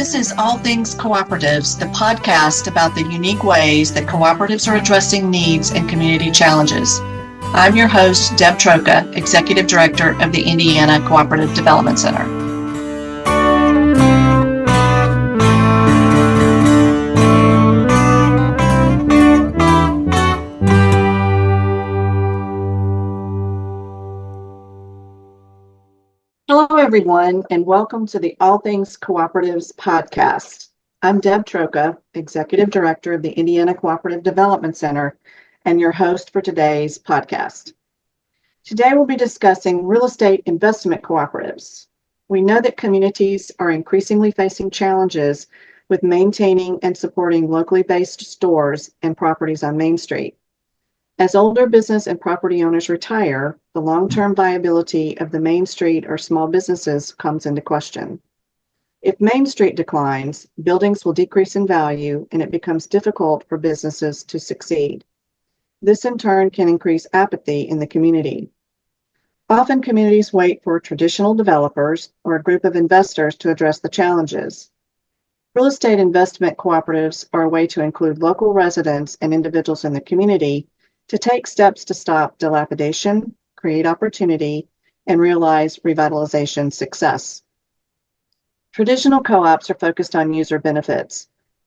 This is All Things Cooperatives, the podcast about the unique ways that cooperatives are addressing needs and community challenges. I'm your host, Deb Troca, Executive Director of the Indiana Cooperative Development Center. Hello, everyone, and welcome to the All Things Cooperatives podcast. I'm Deb Troca, Executive Director of the Indiana Cooperative Development Center, and your host for today's podcast. Today, we'll be discussing real estate investment cooperatives. We know that communities are increasingly facing challenges with maintaining and supporting locally based stores and properties on Main Street. As older business and property owners retire, the long-term viability of the Main Street or small businesses comes into question. If Main Street declines, buildings will decrease in value and it becomes difficult for businesses to succeed. This in turn can increase apathy in the community. Often communities wait for traditional developers or a group of investors to address the challenges. Real estate investment cooperatives are a way to include local residents and individuals in the community to take steps to stop dilapidation, create opportunity, and realize revitalization success. Traditional co-ops are focused on user benefits.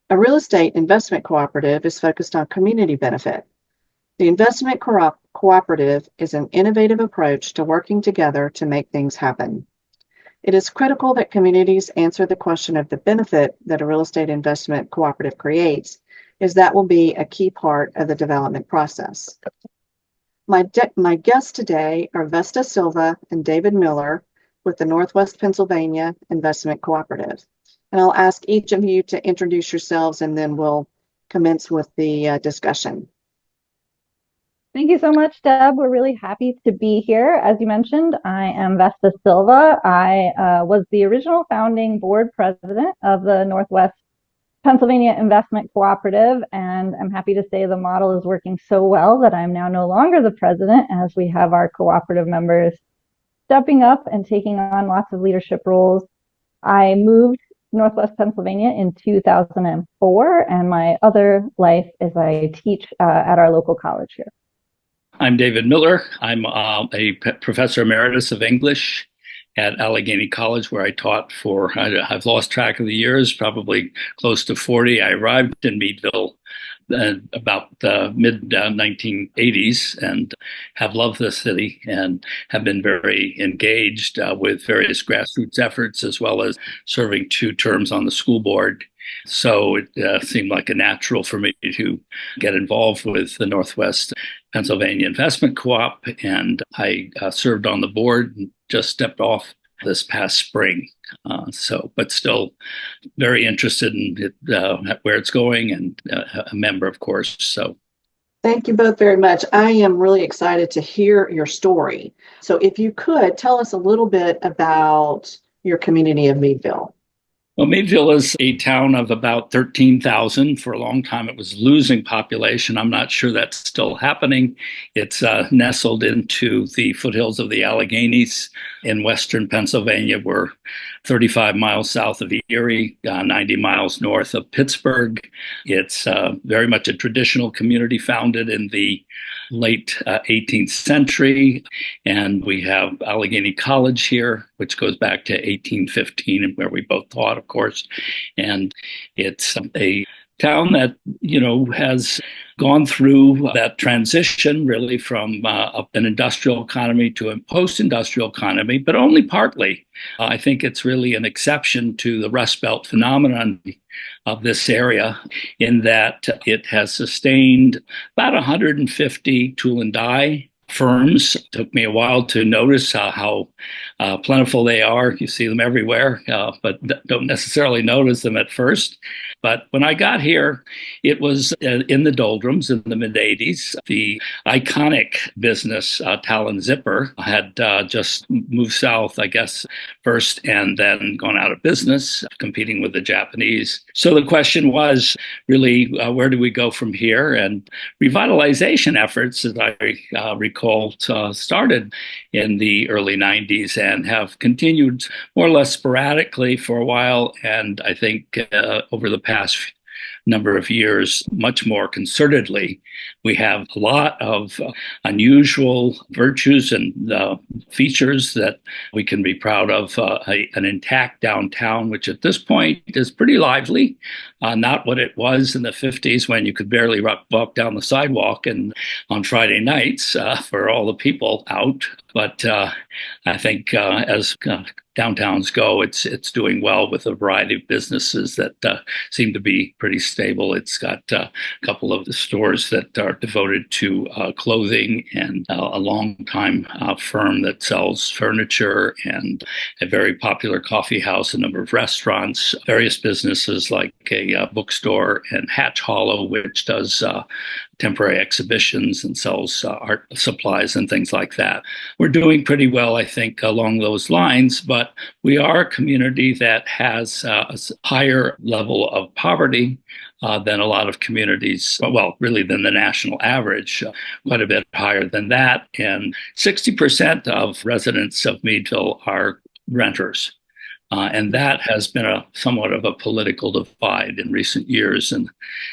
A real estate investment cooperative is focused on community benefit. The investment cooperative is an innovative approach to working together to make things happen. It is critical that communities answer the question of the benefit that a real estate investment cooperative creates, as that will be a key part of the development process. My guests today are Vesta Silva and David Miller with the Northwest Pennsylvania Investment Cooperative. And I'll ask each of you to introduce yourselves and then we'll commence with the discussion. Thank you so much, Deb. We're really happy to be here. As you mentioned, I am Vesta Silva. I was the original founding board president of the Northwest Pennsylvania Investment Cooperative, and I'm happy to say the model is working so well that I'm now no longer the president, as we have our cooperative members stepping up and taking on lots of leadership roles. I moved to Northwest Pennsylvania in 2004, and my other life is I teach at our local college here. I'm David Miller. I'm a professor emeritus of English at Allegheny College, where I taught for, I've lost track of the years, probably close to 40. I arrived in Meadville about the mid-1980s and have loved the city and have been very engaged with various grassroots efforts, as well as serving 2 terms on the school board. So it seemed like a natural for me to get involved with the Northwest Pennsylvania Investment Co-op, and I served on the board and just stepped off this past spring. But still very interested in it, where it's going, and a member, of course. So, thank you both very much. I am really excited to hear your story. So if you could tell us a little bit about your community of Meadville. Well, Meadville is a town of about 13,000. For a long time, it was losing population. I'm not sure that's still happening. It's nestled into the foothills of the Alleghenies in western Pennsylvania. We're 35 miles south of Erie, 90 miles north of Pittsburgh. It's very much a traditional community founded in the late 18th century. And we have Allegheny College here, which goes back to 1815, and where we both taught, of course. And it's a town that, has gone through that transition really from an industrial economy to a post-industrial economy, but only partly. I think it's really an exception to the Rust Belt phenomenon of this area, in that it has sustained about 150 tool and die firms. It took me a while to notice how plentiful they are. You see them everywhere, but don't necessarily notice them at first. But when I got here, it was in the doldrums in the mid-'80s. The iconic business, Talon Zipper, had just moved south, I guess, first, and then gone out of business, competing with the Japanese. So the question was really, where do we go from here? And revitalization efforts, as I recall, protocol started in the early 90s and have continued more or less sporadically for a while. And I think over the past number of years, much more concertedly. We have a lot of unusual virtues and features that we can be proud of. An intact downtown, which at this point is pretty lively, not what it was in the 50s when you could barely walk down the sidewalk and on Friday nights for all the people out. But I think as downtowns go, it's doing well with a variety of businesses that seem to be pretty stable. It's got a couple of the stores that are devoted to clothing and a long-time firm that sells furniture and a very popular coffee house, a number of restaurants, various businesses like a bookstore and Hatch Hollow, which does temporary exhibitions and sells art supplies and things like that. We're doing pretty well, I think, along those lines, but we are a community that has a higher level of poverty than a lot of communities, well, really than the national average, quite a bit higher than that. And 60% of residents of Meadville are renters. And that has been somewhat of a political divide in recent years. And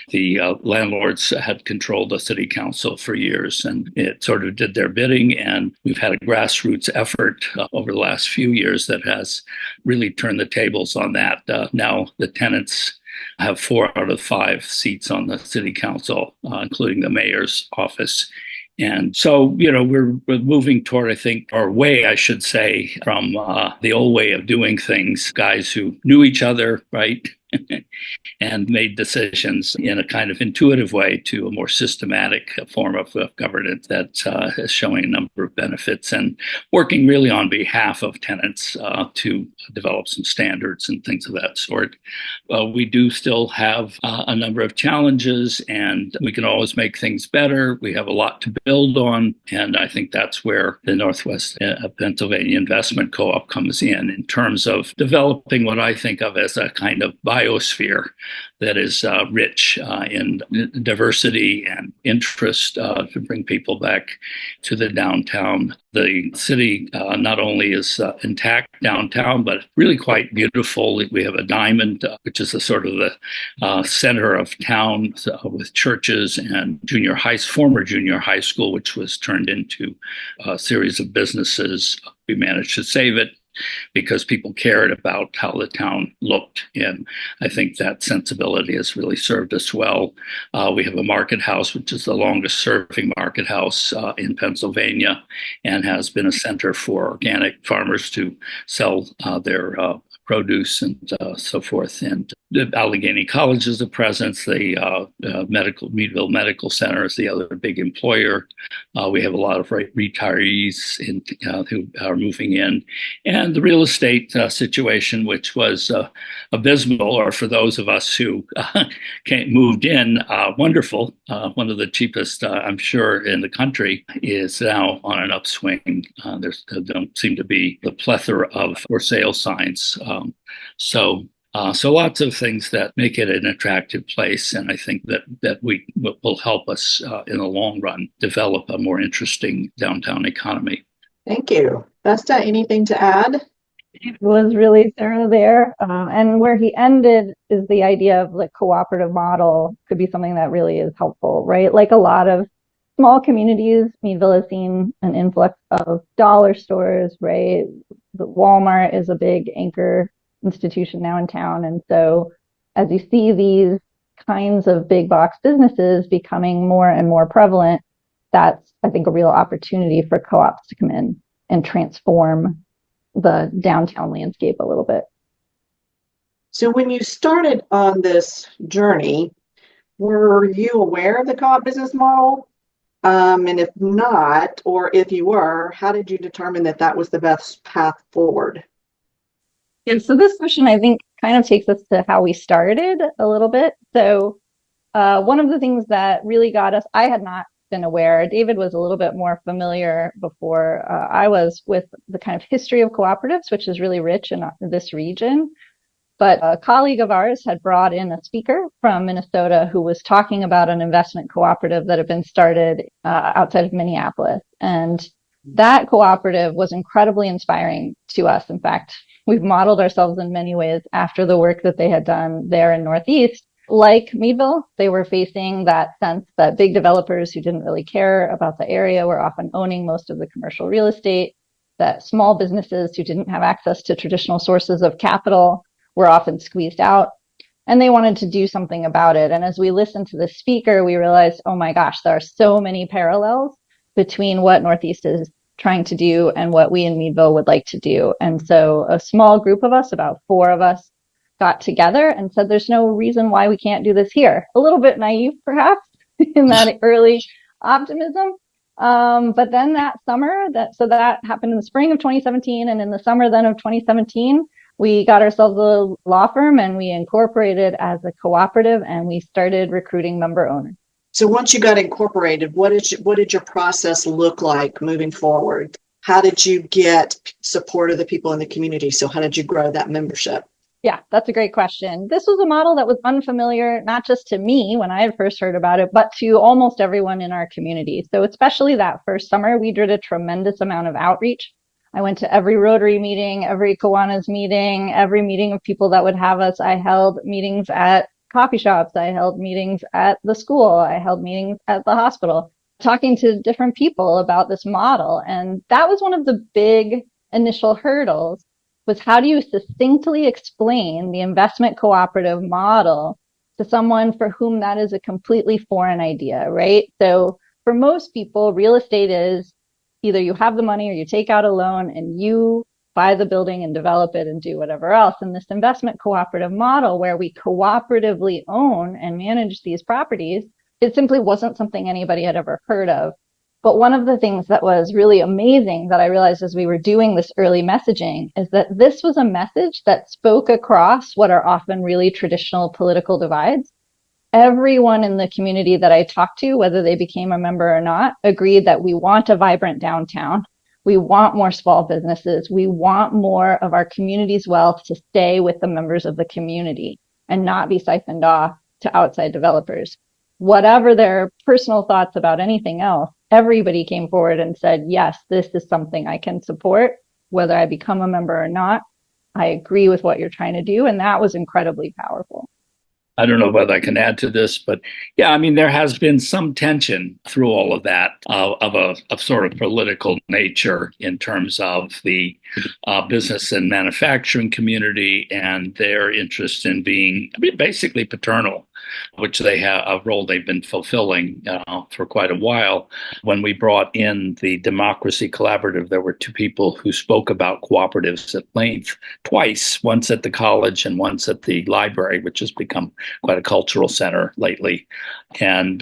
the landlords had controlled the city council for years, and it sort of did their bidding. And we've had a grassroots effort over the last few years that has really turned the tables on that. Now the tenants have 4 out of 5 seats on the city council, including the mayor's office. And so, we're moving toward, I think, or way, I should say, from the old way of doing things, guys who knew each other, right? And made decisions in a kind of intuitive way to a more systematic form of governance that is showing a number of benefits and working really on behalf of tenants to develop some standards and things of that sort. We do still have a number of challenges, and we can always make things better. We have a lot to build on, and I think that's where the Northwest Pennsylvania Investment Co-op comes in terms of developing what I think of as a kind of biosphere that is rich in diversity and interest to bring people back to the downtown. The city not only is intact downtown, but really quite beautiful. We have a diamond, which is the sort of the center of town with churches and former junior high school, which was turned into a series of businesses. We managed to save it because people cared about how the town looked. And I think that sensibility has really served us well. We have a market house, which is the longest serving market house in Pennsylvania and has been a center for organic farmers to sell their produce and so forth. And the Allegheny College is a presence. The Meadville Medical Center is the other big employer. We have a lot of retirees who are moving in. And the real estate situation, which was abysmal, or for those of us who moved in, wonderful. One of the cheapest, I'm sure, in the country is now on an upswing. There don't seem to be the plethora of for sale signs. So lots of things that make it an attractive place, and I think that will help us in the long run develop a more interesting downtown economy. Thank you. Vesta, anything to add? It was really thorough there. And where he ended is the idea of the cooperative model could be something that really is helpful, right? Like a lot of small communities, Meadville has seen an influx of dollar stores, right? The Walmart is a big anchor institution now in town. And so as you see these kinds of big box businesses becoming more and more prevalent, that's, I think, a real opportunity for co-ops to come in and transform the downtown landscape a little bit. So when you started on this journey, were you aware of the co-op business model? And if not, or if you were, how did you determine that that was the best path forward? Yeah, so this question, I think, kind of takes us to how we started a little bit. So one of the things that really got us, I had not been aware, David was a little bit more familiar before I was, with the kind of history of cooperatives, which is really rich in this region. But a colleague of ours had brought in a speaker from Minnesota who was talking about an investment cooperative that had been started outside of Minneapolis. And that cooperative was incredibly inspiring to us. In fact, we've modeled ourselves in many ways after the work that they had done there in Northeast. Like Meadville, they were facing that sense that big developers who didn't really care about the area were often owning most of the commercial real estate, that small businesses who didn't have access to traditional sources of capital were often squeezed out, and they wanted to do something about it. And as we listened to the speaker, we realized, oh my gosh, there are so many parallels between what Northeast is trying to do and what we in Meadville would like to do. And so a small group of us, about 4 of us, got together and said, there's no reason why we can't do this here. A little bit naive, perhaps, in that early optimism. But then that summer, that happened in the spring of 2017. And in the summer then of 2017, we got ourselves a law firm and we incorporated as a cooperative and we started recruiting member owners. So once you got incorporated, what did your process look like moving forward? How did you get support of the people in the community? So how did you grow that membership? Yeah, that's a great question. This was a model that was unfamiliar, not just to me when I had first heard about it, but to almost everyone in our community. So especially that first summer, we did a tremendous amount of outreach. I went to every Rotary meeting, every Kiwanis meeting, every meeting of people that would have us. I held meetings at coffee shops. I held meetings at the school. I held meetings at the hospital, talking to different people about this model. And that was one of the big initial hurdles, was how do you succinctly explain the investment cooperative model to someone for whom that is a completely foreign idea, right? So for most people, real estate is either you have the money or you take out a loan and you buy the building and develop it and do whatever else. And this investment cooperative model where we cooperatively own and manage these properties, it simply wasn't something anybody had ever heard of. But one of the things that was really amazing that I realized as we were doing this early messaging is that this was a message that spoke across what are often really traditional political divides. Everyone in the community that I talked to, whether they became a member or not, agreed that we want a vibrant downtown. We want more small businesses. We want more of our community's wealth to stay with the members of the community and not be siphoned off to outside developers. Whatever their personal thoughts about anything else, everybody came forward and said, yes, this is something I can support, whether I become a member or not. I agree with what you're trying to do. And that was incredibly powerful. I don't know whether I can add to this, but yeah, I mean, there has been some tension through all of that of sort of political nature in terms of the business and manufacturing community and their interest in being, I mean, basically paternal, which they have a role they've been fulfilling for quite a while. When we brought in the Democracy Collaborative, there were 2 people who spoke about cooperatives at length twice, once at the college and once at the library, which has become quite a cultural center lately. And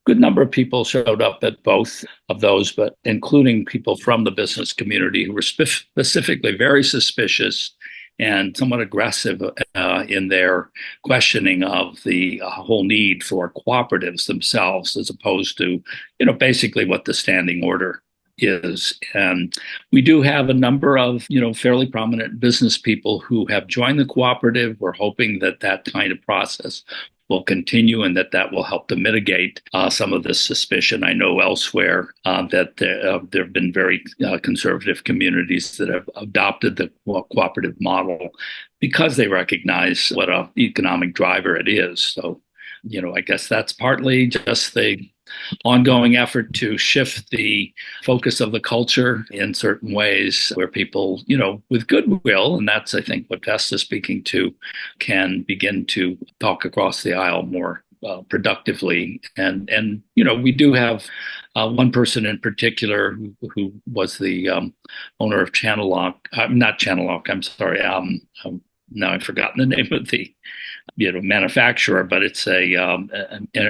good number of people showed up at both of those, but including people from the business community who were specifically very suspicious and somewhat aggressive in their questioning of the whole need for cooperatives themselves, as opposed to, basically what the standing order is. And we do have a number of, fairly prominent business people who have joined the cooperative. We're hoping that that kind of process will continue and that will help to mitigate some of this suspicion. I know elsewhere that there have been very conservative communities that have adopted the cooperative model because they recognize what an economic driver it is. So, I guess that's partly just the ongoing effort to shift the focus of the culture in certain ways where people, with goodwill, and that's, I think, what Vesta's speaking to, can begin to talk across the aisle more productively. And we do have one person in particular who was the owner of Channel Lock, not Channel Lock, I'm sorry. Now I've forgotten the name of the manufacturer, but it's an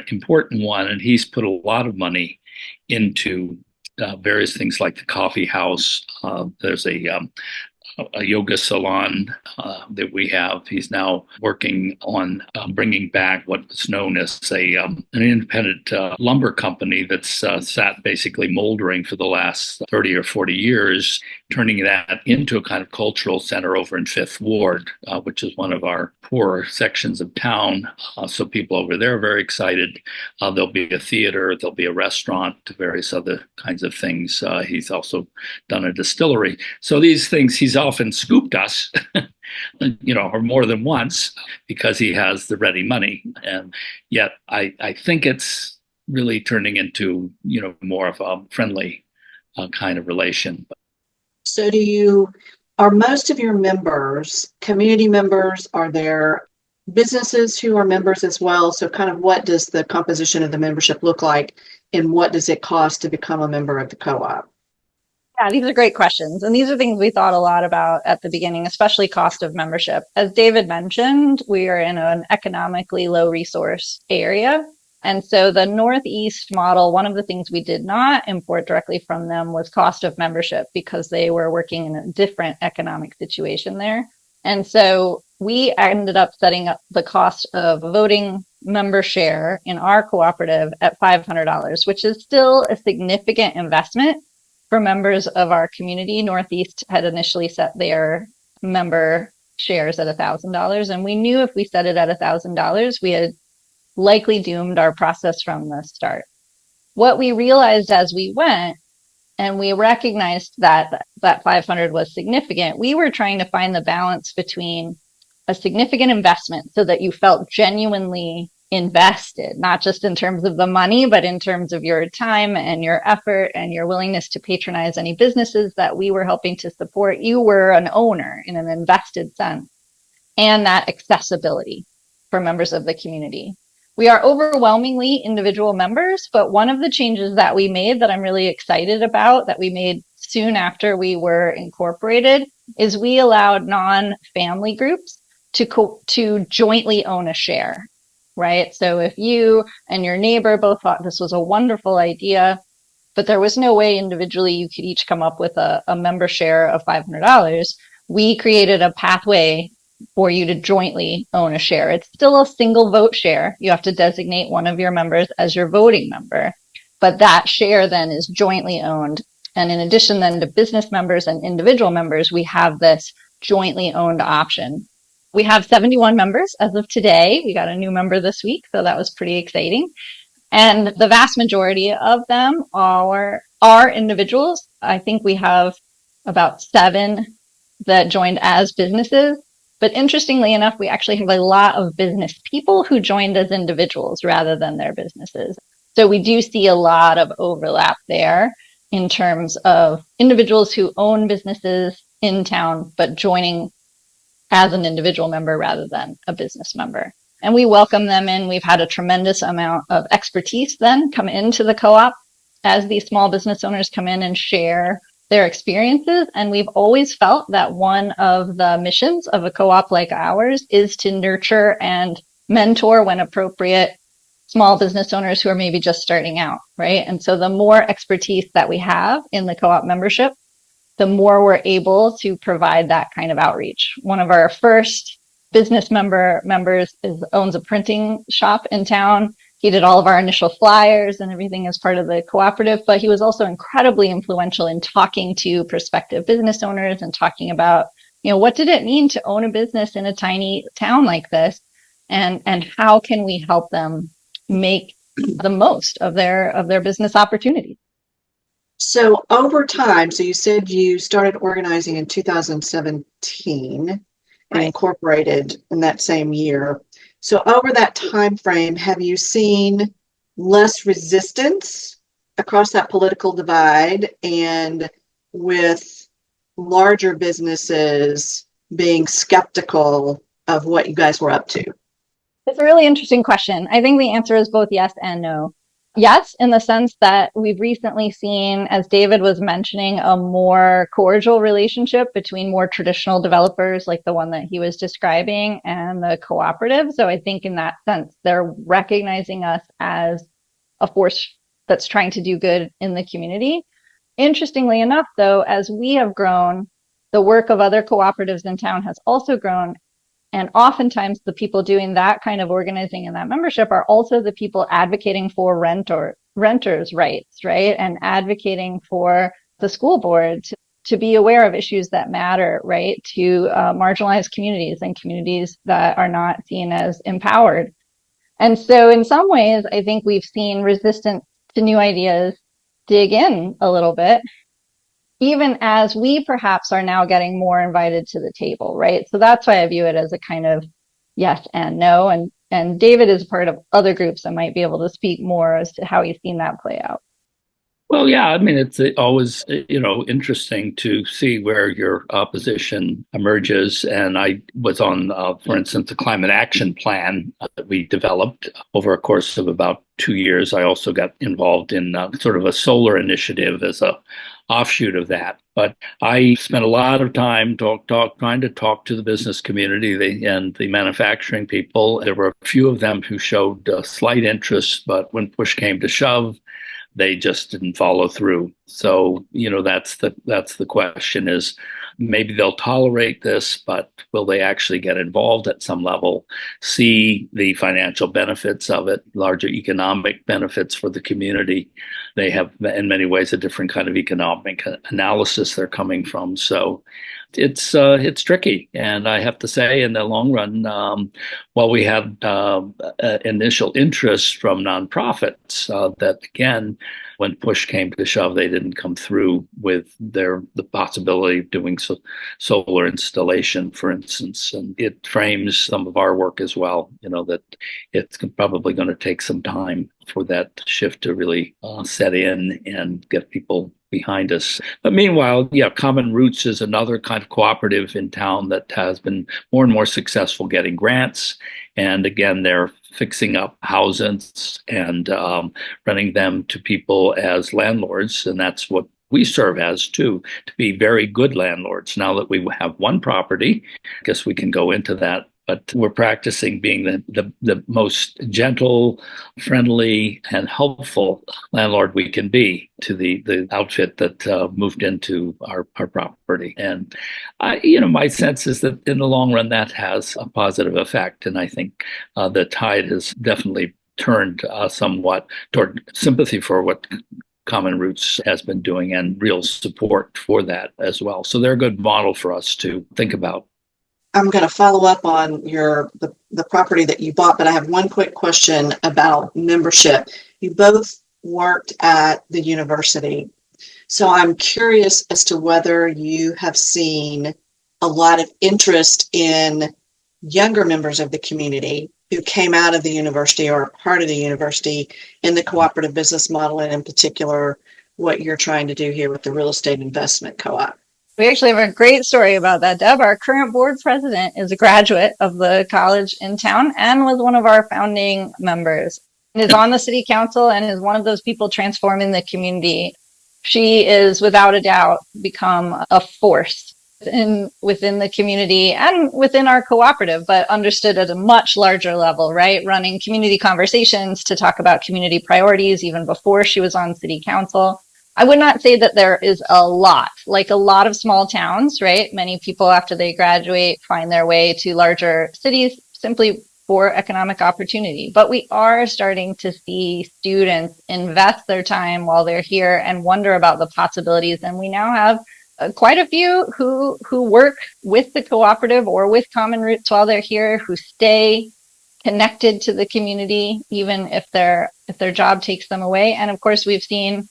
important one, and he's put a lot of money into various things like the coffee house. There's a a yoga salon that we have. He's now working on bringing back what was known as an independent lumber company that's sat basically moldering for the last 30 or 40 years, turning that into a kind of cultural center over in Fifth Ward, which is one of our poorer sections of town. So people over there are very excited. There'll be a theater, there'll be a restaurant, various other kinds of things. He's also done a distillery. So these things, he's often scooped us, or more than once, because he has the ready money. And yet I think it's really turning into, more of a friendly kind of relation. So are most of your members community members? Are there businesses who are members as well? So kind of what does the composition of the membership look like, and what does it cost to become a member of the co-op? Yeah, these are great questions. And these are things we thought a lot about at the beginning, especially cost of membership. As David mentioned, we are in an economically low resource area. And so the Northeast model, one of the things we did not import directly from them was cost of membership, because they were working in a different economic situation there. And so we ended up setting up the cost of voting member share in our cooperative at $500, which is still a significant investment for members of our community. Northeast had initially set their member shares at $1,000. And we knew if we set it at $1,000, we had likely doomed our process from the start. What we realized as we went, and we recognized that 500 was significant, we were trying to find the balance between a significant investment so that you felt genuinely invested, not just in terms of the money, but in terms of your time and your effort and your willingness to patronize any businesses that we were helping to support. You were an owner in an invested sense, and that accessibility for members of the community. We are overwhelmingly individual members, but one of the changes that we made that I'm really excited about, that we made soon after we were incorporated, is we allowed non-family groups to jointly own a share, right? So if you and your neighbor both thought this was a wonderful idea, but there was no way individually you could each come up with a member share of $500, we created a pathway for you to jointly own a share. It's still a single vote share. You have to designate one of your members as your voting member, but that share then is jointly owned. And in addition then to business members and individual members, we have this jointly owned option. We have 71 members as of today. We got a new member this week, so that was pretty exciting. And the vast majority of them are individuals. I think we have about 7 that joined as businesses. But interestingly enough, we actually have a lot of business people who joined as individuals rather than their businesses. So we do see a lot of overlap there in terms of individuals who own businesses in town, but joining as an individual member rather than a business member. And we welcome them in. We've had a tremendous amount of expertise then come into the co-op as these small business owners come in and share their experiences. And we've always felt that one of the missions of a co-op like ours is to nurture and mentor, when appropriate, small business owners who are maybe just starting out, right? And so the more expertise that we have in the co-op membership, the more we're able to provide that kind of outreach. One of our first business members owns a printing shop in town. He did all of our initial flyers and everything as part of the cooperative, but he was also incredibly influential in talking to prospective business owners and talking about, what did it mean to own a business in a tiny town like this? And how can we help them make the most of their business opportunities? So over time, so you said you started organizing in 2017 and Right. incorporated in that same year. So over that time frame, have you seen less resistance across that political divide, and with larger businesses being skeptical of what you guys were up to? It's a really interesting question. I think the answer is both yes and no. Yes, in the sense that we've recently seen, as David was mentioning, a more cordial relationship between more traditional developers like the one that he was describing and the cooperative. So I think in that sense, they're recognizing us as a force that's trying to do good in the community. Interestingly enough, though, as we have grown, the work of other cooperatives in town has also grown. And oftentimes the people doing that kind of organizing and that membership are also the people advocating for renters' rights, right? And advocating for the school board to be aware of issues that matter, right? To marginalized communities and communities that are not seen as empowered. And so in some ways, I think we've seen resistance to new ideas dig in a little bit, even as we perhaps are now getting more invited to the table, right? So that's why I view it as a kind of yes and no. And David is part of other groups that might be able to speak more as to how he's seen that play out. Well, yeah, I mean, it's always, interesting to see where your opposition emerges. And I was on, for instance, the climate action plan that we developed over a course of about 2 years. I also got involved in sort of a solar initiative as a offshoot of that. But I spent a lot of time trying to talk to the business community and the manufacturing people. There were a few of them who showed slight interest, but when push came to shove, they just didn't follow through. So, that's the question is maybe they'll tolerate this, but will they actually get involved at some level, see the financial benefits of it, larger economic benefits for the community? They have, in many ways, a different kind of economic analysis they're coming from. So it's tricky. And I have to say, in the long run, while we had initial interest from nonprofits, that again, when push came to shove, they didn't come through with the possibility of doing solar installation, for instance. And it frames some of our work as well, that it's probably going to take some time for that shift to really set in and get people behind us. But meanwhile, Common Roots is another kind of cooperative in town that has been more and more successful getting grants. And again, they're fixing up houses and renting them to people as landlords. And that's what we serve as too, to be very good landlords. Now that we have one property, I guess we can go into that. But we're practicing being the most gentle, friendly, and helpful landlord we can be to the outfit that moved into our property. And my sense is that in the long run, that has a positive effect. And I think the tide has definitely turned somewhat toward sympathy for what Common Roots has been doing and real support for that as well. So they're a good model for us to think about. I'm going to follow up on the property that you bought, but I have one quick question about membership. You both worked at the university, so I'm curious as to whether you have seen a lot of interest in younger members of the community who came out of the university or are part of the university in the cooperative business model, and in particular, what you're trying to do here with the real estate investment co-op. We actually have a great story about that, Deb. Our current board president is a graduate of the college in town and was one of our founding members. And is on the city council and is one of those people transforming the community. She is without a doubt become a force within the community and within our cooperative, but understood at a much larger level, right? Running community conversations to talk about community priorities even before she was on city council. I would not say that there is a lot, like a lot of small towns, right? Many people after they graduate find their way to larger cities simply for economic opportunity. But we are starting to see students invest their time while they're here and wonder about the possibilities. And we now have quite a few who work with the cooperative or with Common Roots while they're here, who stay connected to the community, even if their job takes them away. And of course, we've seen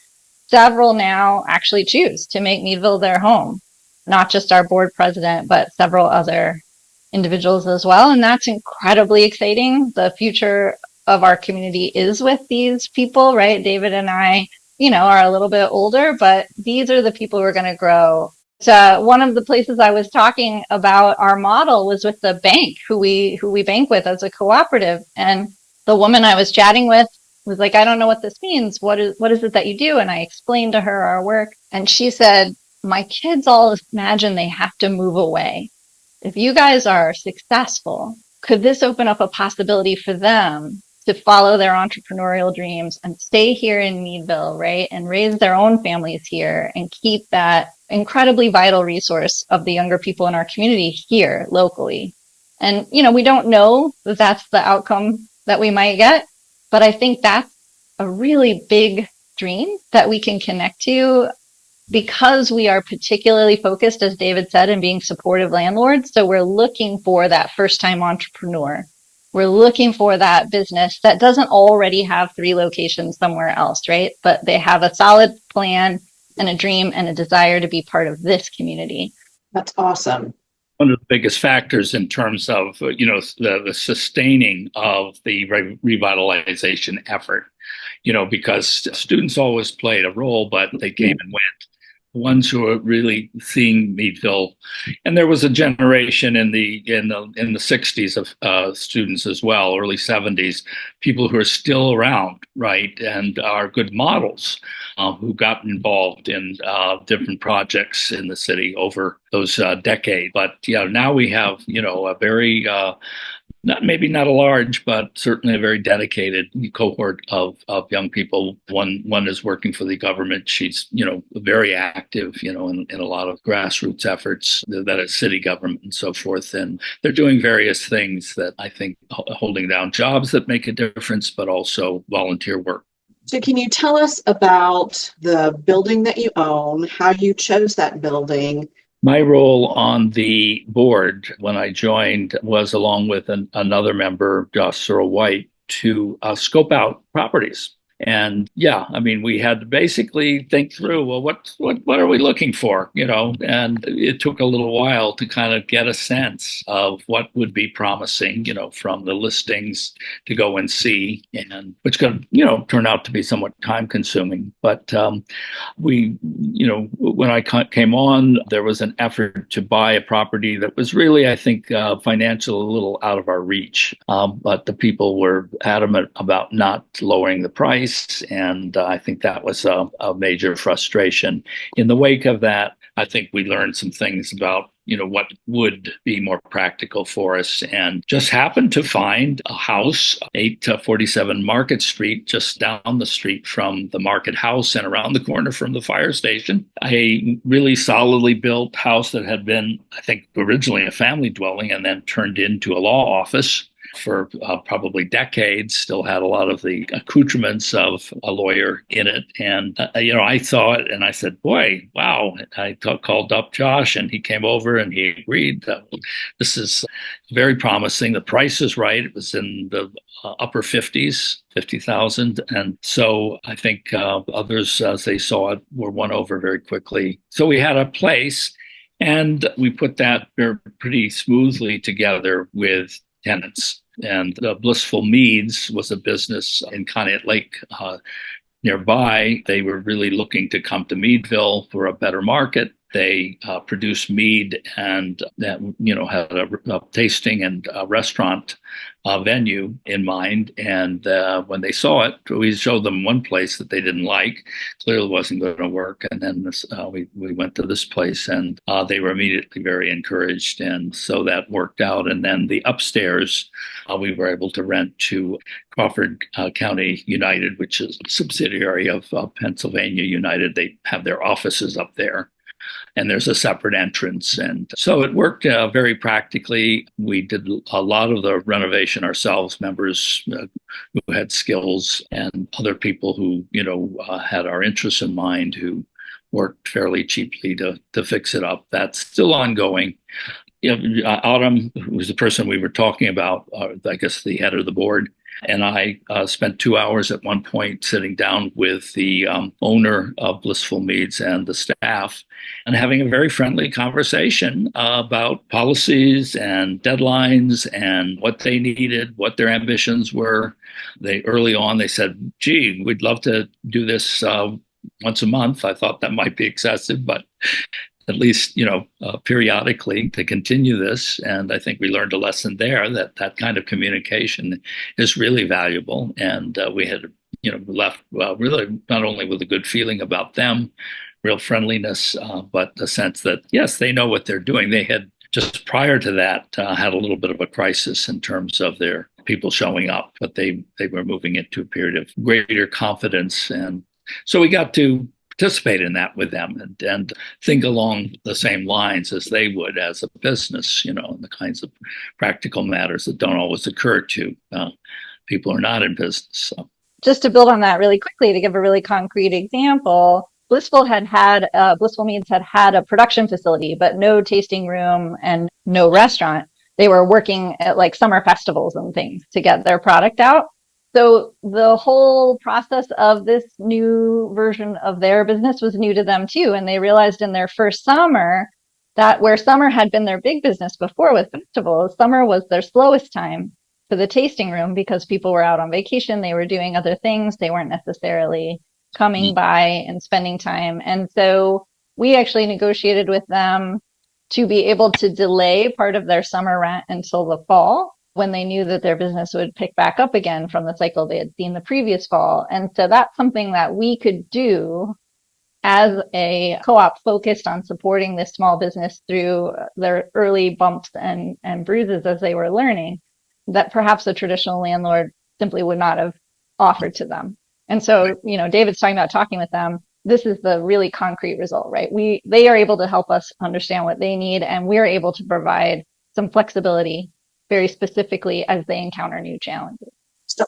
several now actually choose to make Meadville their home, not just our board president, but several other individuals as well. And that's incredibly exciting. The future of our community is with these people, right? David and I, are a little bit older, but these are the people who are going to grow. So one of the places I was talking about our model was with the bank, who we bank with as a cooperative. And the woman I was chatting with was like, I don't know what this means. What is it that you do? And I explained to her our work. And she said, my kids all imagine they have to move away. If you guys are successful, could this open up a possibility for them to follow their entrepreneurial dreams and stay here in Meadville, right? And raise their own families here and keep that incredibly vital resource of the younger people in our community here locally. And, we don't know that that's the outcome that we might get, but I think that's a really big dream that we can connect to because we are particularly focused, as David said, in being supportive landlords. So we're looking for that first time entrepreneur. We're looking for that business that doesn't already have 3 locations somewhere else, right? But they have a solid plan and a dream and a desire to be part of this community. That's awesome. One of the biggest factors in terms of the sustaining of the revitalization effort, because students always played a role, but they came and went. Ones who are really seeing Meadville, and there was a generation in the 60s of students as well, early 70s, people who are still around, right, and are good models, who got involved in different projects in the city over those decades. But now we have a very not a large, but certainly a very dedicated cohort of young people. One is working for the government. She's, very active, in a lot of grassroots efforts that is city government and so forth. And they're doing various things that I think holding down jobs that make a difference, but also volunteer work. So can you tell us about the building that you own, how you chose that building? My role on the board when I joined was, along with another member, Josh Searle White, to scope out properties. And we had to basically think through, well, what are we looking for? And it took a little while to kind of get a sense of what would be promising, from the listings to go and see, and which could, turn out to be somewhat time consuming. But when I came on, there was an effort to buy a property that was really, I think, financial, a little out of our reach. But the people were adamant about not lowering the price. And I think that was a major frustration. In the wake of that, I think we learned some things about what would be more practical for us, and just happened to find a house, 847 Market Street, just down the street from the Market House and around the corner from the fire station. A really solidly built house that had been, I think, originally a family dwelling and then turned into a law office for probably decades, still had a lot of the accoutrements of a lawyer in it. And, I saw it and I said, boy, wow. I called up Josh and he came over and he agreed that this is very promising. The price is right. It was in the upper 50s, 50,000. And so I think others, as they saw it, were won over very quickly. So we had a place, and we put that pretty smoothly together with tenants. And Blissful Meads was a business in Conneaut Lake nearby. They were really looking to come to Meadville for a better market. They produced mead and that had a tasting and a restaurant venue in mind. And when they saw it, we showed them one place that they didn't like. Clearly wasn't going to work. And then we went to this place, and they were immediately very encouraged. And so that worked out. And then the upstairs, we were able to rent to Crawford County United, which is a subsidiary of Pennsylvania United. They have their offices up there, and there's a separate entrance. And so it worked very practically. We did a lot of the renovation ourselves, members who had skills and other people who, had our interests in mind, who worked fairly cheaply to fix it up. That's still ongoing. Autumn, who was the person we were talking about, I guess the head of the board, and I spent 2 hours at one point sitting down with the owner of Blissful Meads and the staff and having a very friendly conversation about policies and deadlines and what they needed, what their ambitions were. Early on, they said, gee, we'd love to do this once a month. I thought that might be excessive, but at least, periodically to continue this. And I think we learned a lesson there that kind of communication is really valuable. And we had, left really not only with a good feeling about them, real friendliness, but the sense that, yes, they know what they're doing. They had just prior to that had a little bit of a crisis in terms of their people showing up, but they were moving into a period of greater confidence. And so we got to participate in that with them and think along the same lines as they would as a business, and the kinds of practical matters that don't always occur to people who are not in business. So. Just to build on that really quickly, to give a really concrete example, Blissful Meads had a production facility, but no tasting room and no restaurant. They were working at like summer festivals and things to get their product out. So the whole process of this new version of their business was new to them too. And they realized in their first summer that where summer had been their big business before with festivals, summer was their slowest time for the tasting room because people were out on vacation. They were doing other things. They weren't necessarily coming by and spending time. And so we actually negotiated with them to be able to delay part of their summer rent until the fall when they knew that their business would pick back up again from the cycle they had seen the previous fall. And so that's something that we could do as a co-op focused on supporting this small business through their early bumps and bruises as they were learning that perhaps a traditional landlord simply would not have offered to them. And so, David's talking about talking with them. This is the really concrete result, right? They are able to help us understand what they need, and we're able to provide some flexibility very specifically as they encounter new challenges. So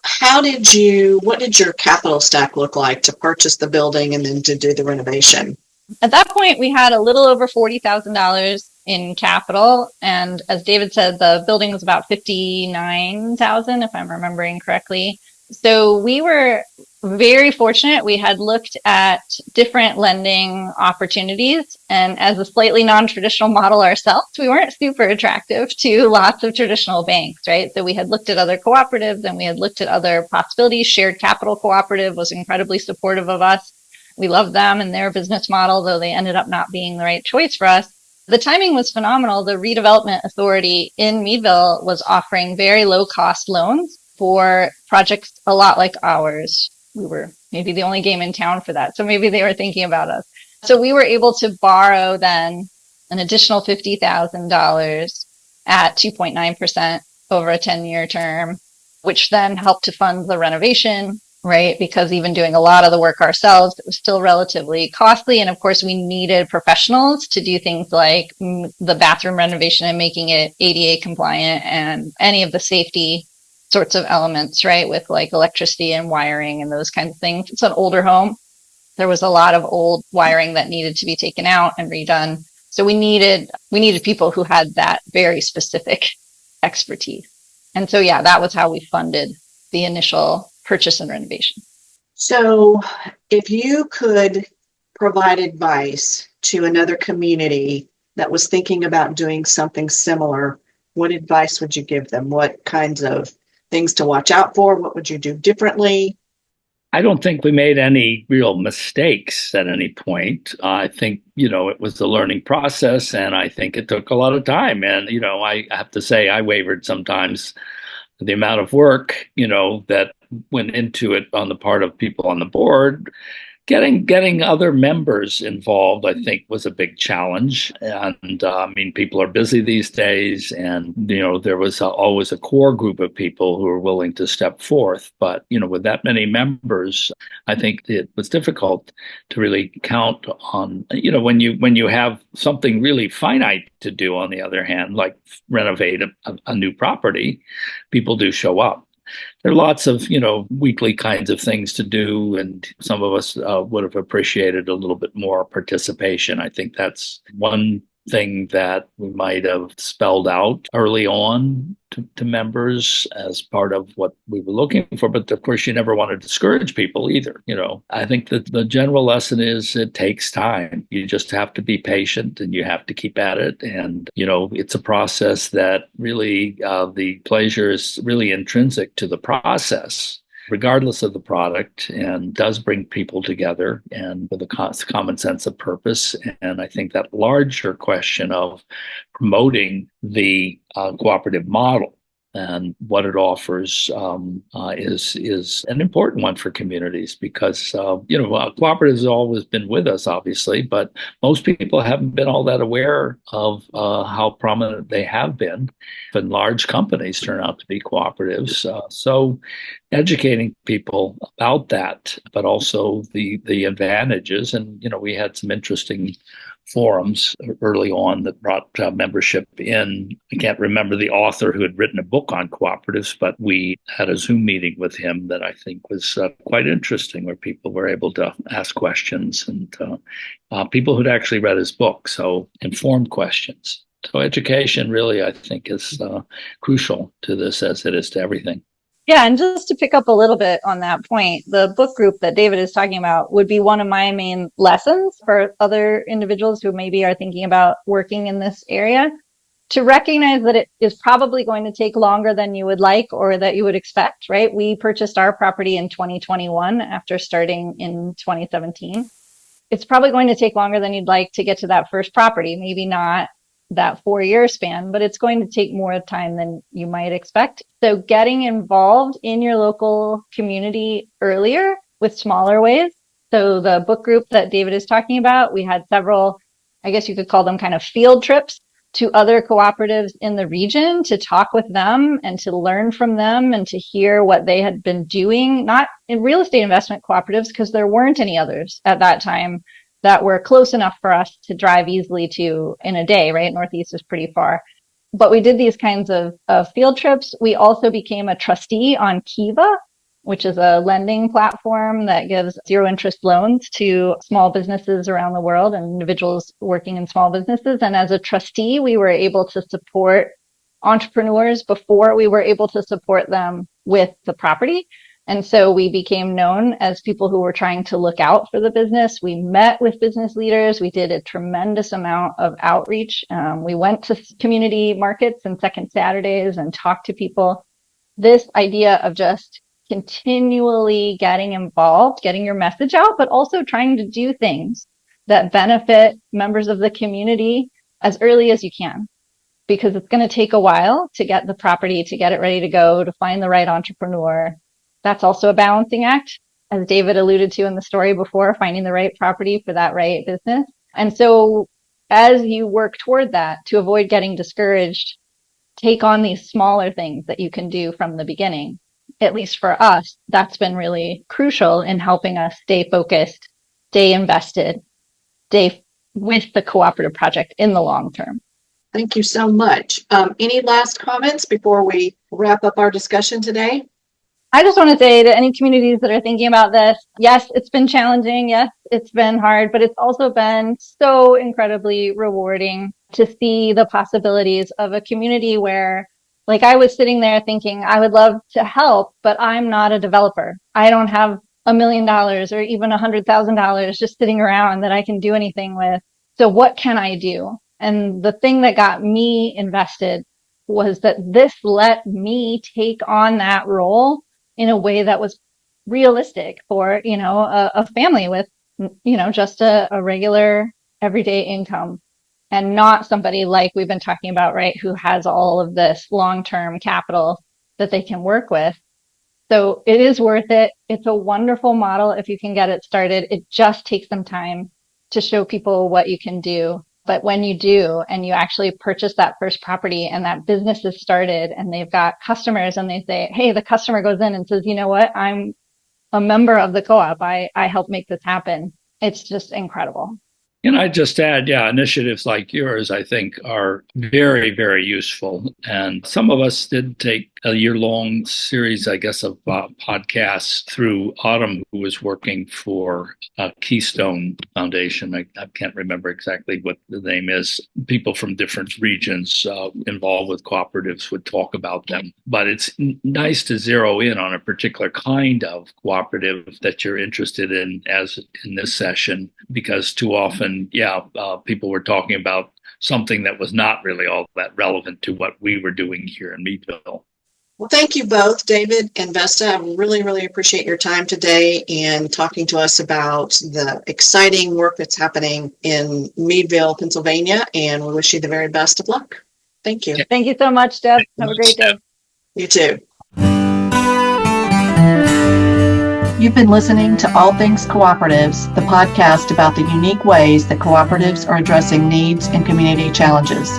what did your capital stack look like to purchase the building and then to do the renovation? At that point, we had a little over $40,000 in capital. And as David said, the building was about $59,000, if I'm remembering correctly. So we were very fortunate. We had looked at different lending opportunities. And as a slightly non-traditional model ourselves, we weren't super attractive to lots of traditional banks, right? So we had looked at other cooperatives and we had looked at other possibilities. Shared Capital Cooperative was incredibly supportive of us. We loved them and their business model, though they ended up not being the right choice for us. The timing was phenomenal. The redevelopment authority in Meadville was offering very low cost loans for projects a lot like ours. We were maybe the only game in town for that. So maybe they were thinking about us. So we were able to borrow then an additional $50,000 at 2.9% over a 10-year term, which then helped to fund the renovation, right? Because even doing a lot of the work ourselves, it was still relatively costly. And of course, we needed professionals to do things like the bathroom renovation and making it ADA compliant and any of the safety sorts of elements, right? With like electricity and wiring and those kinds of things. It's an older home. There was a lot of old wiring that needed to be taken out and redone. So we needed people who had that very specific expertise. And so, yeah, that was how we funded the initial purchase and renovation. So if you could provide advice to another community that was thinking about doing something similar, what advice would you give them? What kinds of things to watch out for? What would you do differently? I don't think we made any real mistakes at any point. I think, it was a learning process, and I think it took a lot of time. And, I have to say I wavered sometimes. The amount of work, that went into it on the part of people on the board. Getting other members involved, I think, was a big challenge. And people are busy these days, and there was always a core group of people who were willing to step forth. But with that many members, I think it was difficult to really count on. When you have something really finite to do, on the other hand, like renovate a new property, people do show up. There are lots of, weekly kinds of things to do, and some of us would have appreciated a little bit more participation. I think that's one thing that we might have spelled out early on to members as part of what we were looking for. But of course, you never want to discourage people either. I think that the general lesson is it takes time. You just have to be patient and you have to keep at it. And, it's a process that really the pleasure is really intrinsic to the process, regardless of the product, and does bring people together and with a common sense of purpose. And I think that larger question of promoting the cooperative model and what it offers is an important one for communities because cooperatives have always been with us, obviously, but most people haven't been all that aware of how prominent they have been. And large companies turn out to be cooperatives, so educating people about that, but also the advantages. And we had some interesting forums early on that brought membership in. I can't remember the author who had written a book on cooperatives, but we had a Zoom meeting with him that I think was quite interesting, where people were able to ask questions, and people who'd actually read his book, so informed questions. So education really, I think, is crucial to this as it is to everything. Yeah, and just to pick up a little bit on that point, the book group that David is talking about would be one of my main lessons for other individuals who maybe are thinking about working in this area, to recognize that it is probably going to take longer than you would like or that you would expect, right? We purchased our property in 2021 after starting in 2017. It's probably going to take longer than you'd like to get to that first property, maybe not that 4-year span, but it's going to take more time than you might expect. So getting involved in your local community earlier with smaller ways. So the book group that David is talking about, we had several, I guess you could call them kind of field trips to other cooperatives in the region to talk with them and to learn from them and to hear what they had been doing, not in real estate investment cooperatives, because there weren't any others at that time that were close enough for us to drive easily to in a day, right? Northeast is pretty far. But we did these kinds of field trips. We also became a trustee on Kiva, which is a lending platform that gives zero interest loans to small businesses around the world and individuals working in small businesses. And as a trustee, we were able to support entrepreneurs before we were able to support them with the property. And so we became known as people who were trying to look out for the business. We met with business leaders. We did a tremendous amount of outreach. We went to community markets and second Saturdays and talked to people. This idea of just continually getting involved, getting your message out, but also trying to do things that benefit members of the community as early as you can, because it's going to take a while to get the property, to get it ready to go, to find the right entrepreneur. That's also a balancing act, as David alluded to in the story before, finding the right property for that right business. And so as you work toward that, to avoid getting discouraged, take on these smaller things that you can do from the beginning. At least for us, that's been really crucial in helping us stay focused, stay invested, stay with the cooperative project in the long term. Thank you so much. Any last comments before we wrap up our discussion today? I just want to say to any communities that are thinking about this, yes, it's been challenging. Yes, it's been hard, but it's also been so incredibly rewarding to see the possibilities of a community where, like, I was sitting there thinking, I would love to help, but I'm not a developer. I don't have $1 million or even $100,000 just sitting around that I can do anything with. So what can I do? And the thing that got me invested was that this let me take on that role in a way that was realistic for, a family with, just a regular everyday income, and not somebody like we've been talking about, right, who has all of this long-term capital that they can work with. So it is worth it. It's a wonderful model if you can get it started. It just takes some time to show people what you can do. But when you do, and you actually purchase that first property and that business is started and they've got customers and they say, hey, the customer goes in and says, you know what, I'm a member of the co-op. I help make this happen. It's just incredible. And I just add, initiatives like yours, I think, are very, very useful. And some of us did take a year-long series, I guess, of podcasts through Autumn, who was working for Keystone Foundation. I can't remember exactly what the name is. People from different regions involved with cooperatives would talk about them. But it's nice to zero in on a particular kind of cooperative that you're interested in, as in this session, because too often, people were talking about something that was not really all that relevant to what we were doing here in Meadville. Well, thank you both, David and Vesta. I really, really appreciate your time today and talking to us about the exciting work that's happening in Meadville, Pennsylvania, and we wish you the very best of luck. Thank you. Thank you so much, Deb. Have a great day. You too. You've been listening to All Things Cooperatives, the podcast about the unique ways that cooperatives are addressing needs and community challenges.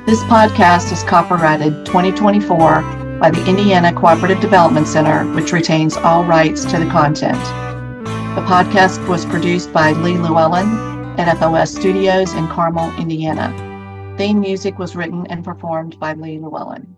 This podcast is copyrighted 2024 by the Indiana Cooperative Development Center, which retains all rights to the content. The podcast was produced by Lee Llewellyn at FOS Studios in Carmel, Indiana. Theme music was written and performed by Lee Llewellyn.